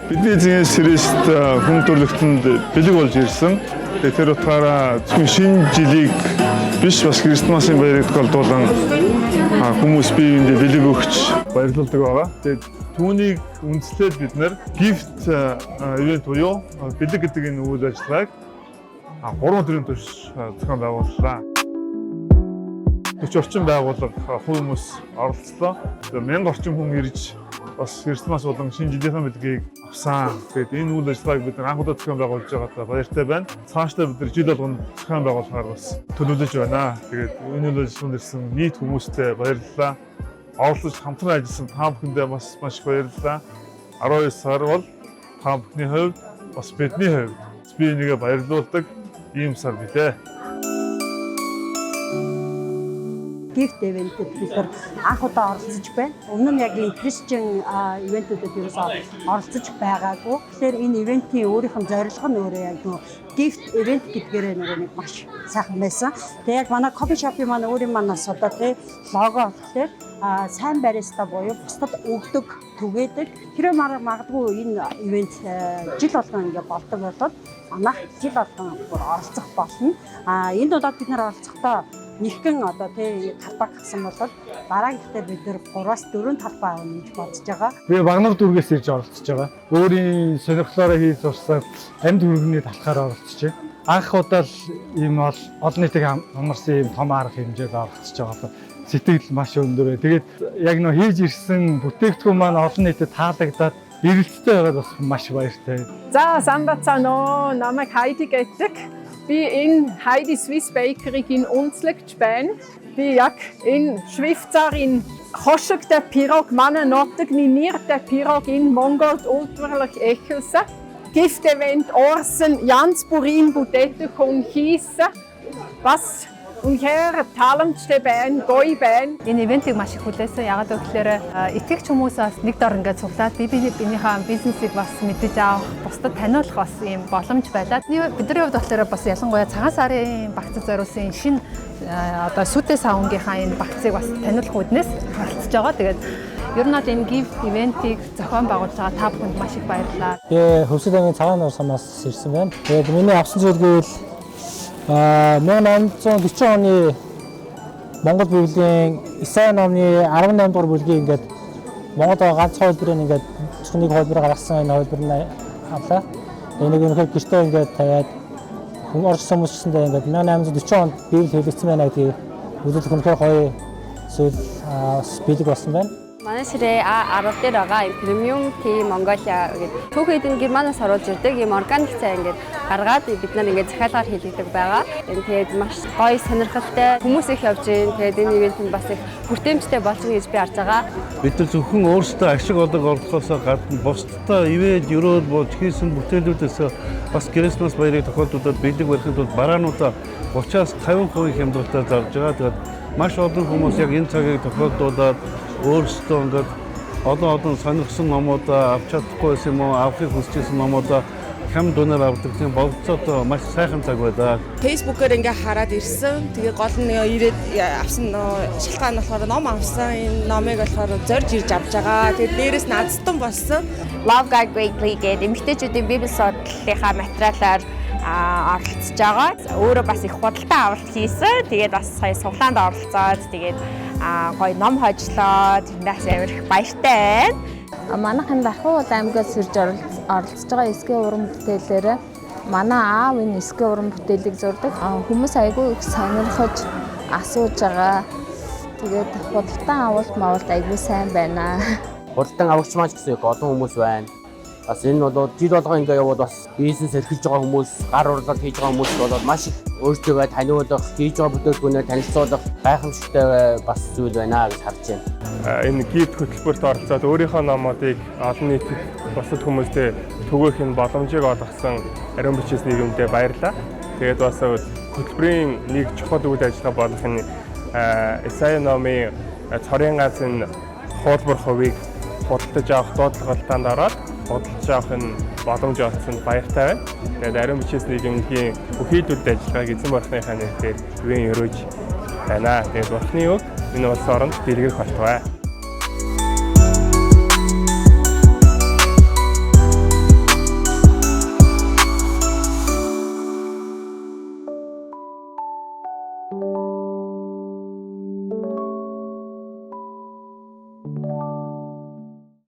Бидний эзэн Христ хүн төрлөختөнд бэлэг болж ирсэн. Тэр утгаараа шинэ жилийг биш бас Христмасын баярыг тохиолдуулан хүмүүс биеиндээ бэлэг өгч баярлуулдаг байгаа. Тэгээд түүнийг үндэслээд бид нэр gift event буюу бэлэг гэдэг энэ үйл ажиллагааг 3 өдрийн турш зохион байгууллаа. 40 орчим байгууллага хүмүүс оролцлоо. 1000 орчим хүн ирж бас Христмас болон шинэ жилийн бэлгийг авсан. Тэгээд энэ үйл ажиллагааг бид анх удаа зохион байгуулж байгаадаа баяртай байна. Цаашдаа бид нар жил болгоно зохион байгуулахаар бас төлөвлөж байна. Тэгээд энэ үйл ажиллагаанд ирсэн нийт хүмүүстээ баярлалаа. Оролцож хамтран ажилласан та бүхэндээ бас маш их баярлалаа. 12 сар бол та бүхний хувьд бас бидний хувьд би энийгээ баярлуулдаг ийм сар билээ. Gift event-д бид нар анх удаа оролцож байна. Өмнө нь яг энэ Christian event-уудад ерөөсөө оролцож байгаагүй. Тэгэхээр энэ ивентийн өөрийнх нь зорилго нь өөрөө яг нөгөө gift event гэдгээр нэг маш сайхан байсан. Тэгээ яг манай coffee shop-ийн маань өөрийн манаас одоо тий лого болохоор сайн бариста буюу бусдад өгдөг, түгээдэг. Хэрэв магадгүй энэ ивент жил болгон ингээ болдог болоод манайх жил болгон оролцох болно. Энд удаад бид нар оролцохдоо нэгэн одоо тий талбай гасан бол дараагийнхтай бид нэр 3-4 талбай авна гэж бодож байгаа. Би Багнар дүүргээс ирж оролцож байгаа. Өөрийн сонирхлоороо хийж сурсан амьд хүргэний талхаар оролцож байна. Анх удаа л ийм олон нийтийг хамарсан ийм том арга хэмжээд оролцож байгаа. Сэтгэл маш өндөр. Тэгээд яг нөө хийж ирсэн бүтээгдэхүүн маань олон нийтэд таалагдаад эрэлттэй байгаад бас маш баяртай. За самбацано намайг Хайди гэдэг. Би энэ Хайди Swiss Bakery-гийн үндэслэгч байна. Би яг энэ Швейцарын хошигтай пирог манай нутагны нэртэй пирог энэ Монголд улдварлах эхэлсэн. Gift event орсон Янз бүрийн бүтээгдэхүүн хийсэн. Бас үнэхээр таламжтай байна, гоё байна. Энэ ивентийг маш их хүлээсэн. Ягаад гэвэл итгэгч хүмүүс бас нэг дор ингээд цуглаад биенийхээ бизнесийг бас мэдэж авах, бусдад таниулах бас ийм боломж байлаа. Бидний хувьд болохоор бас ялангуяа цагаан сарын багцад зориулсан шинэ одоо сүдэ саунгийнхаа энэ багцыг бас таниулах үднээс оролцож байгаа. Тэгээд ер нь бол энэ gift ивентийг зохион байгуулж байгаа та бүхэнд маш их баярлалаа. Би Хөвсөд аймгийн цагаан нуур самнаас ирсэн байна. Тэгээд миний авсан зүйл гэвэл 1840 оны Монгол Библийн Исаи номны 18 дугаар бүлгийн ингээд Монголд ганц хуулбарыг ингээд зөвхөн хуулбар гаргасан энэ хуулбарыг авлаа. Энийг үнэхээр гэртээ ингээд тавиад орсон хүмүүс гэсэндээ ингээд 1840 онд Библи хэлэгдсэн байна гэдгийг үзүүлэх үнэхээр гоё зүйл бэлэг болсон байна. Манай сэрээ 10 дээр байгаа премиум tea Mongolia гэдэг түүхэд энэ Германаас оруулж ирдэг юм органик цай ингээд гаргаад бид нар ингээд захиалгаар хийлгдэг байгаа. Тэгээд маш гоё сонирхолтой хүмүүс их явж байна. Тэгээд энэ ивент нь бас их хүртээмжтэй болж байгаа гэж би харж байгаа. Бид нар зөвхөн өөрсдөө ашиг одог орлохоос гадна бусдад ивэд ерөөл болж хийсэн бүтээлүүдээс бас Christmas баярыг тохиолдуулаад бэлэг барихын тулд бараануудаа 30-аас 50% хямдруулалтаар зарж байгаа. Тэгээд маш олон хүмүүс яг энэ цагийг тохиолдуулаад өөрсдөө ингээд олон сонирхсан номуудаа авч чадахгүй байсан юм уу, авахыг хүсчихсэн номуудаа хам дунаар авдаг тийм болцоод маш сайхан цаг байлаа. Facebook-оор ингээ хараад ирсэн. Тэгээ гол нь ирээд авсан шалтгаан нь болохоор ном авсан. Энэ номыг болохоор зорж ирж авч байгаа. Тэгээ дээрэс нь азтан болсон. Love Guide Bakery гэдэг эмэгтэйчүүдийн библи судлалынхаа материалаар оролцож байгаа. Өөрөө бас их худалдан авалт хийсэн. Тэгээд бас сая суглаанд оролцоод тэгээд гоё ном хожлоо. Тэрнээс амар их баяртай байна. Манайхан Дархан аймагаас ирж оролцож байгаа эсгийн уран бүтээлээр манай аав энэ эсгийн уран бүтээлийг зурдаг. Хүмүүс айгүй их сонирхож асууж байгаа. Тэгээд худалдан авалт айгүй сайн байна. Худалдан авагч маань ч гэсэн олон хүмүүс байна. Бас энэ бол жил болгоо ингээ явбод бас бизнес эрхэлж байгаа хүмүүс, гар урлал хийж байгаа хүмүүс бол маш их өөртөө таниулах, хийж байгаа бүтээгдэхүүнээ танилцуулах гайхамшигтай бас зүйл байна гэж харж байна. Энэ gift хөтөлбөрт оролцоод өөрийнхөө номуудыг олон нийтэд бусад хүмүүстээ түгээх энэ боломжийг олгосон ариун бичээс нийгэмдээ баярлалаа. Тэгээд бас хөтөлбөрийн нэг чухал үйл ажиллагаа болох энэ Исаи номын цорын ганц энэ хуулбар хувийг худалдаж авах дуудлагалтанд ороод худалдаж авах нь боломж олгосонд баяртай байна. Тэгээд ариун бичээс нийгэмийн бүхийдүүд ажиллагааг эзэн бурхныхаа нэрээр ивэн өрөөж байна. Тэгээд бурхны үг энэ улс оронд дэлгэрэх болтугай.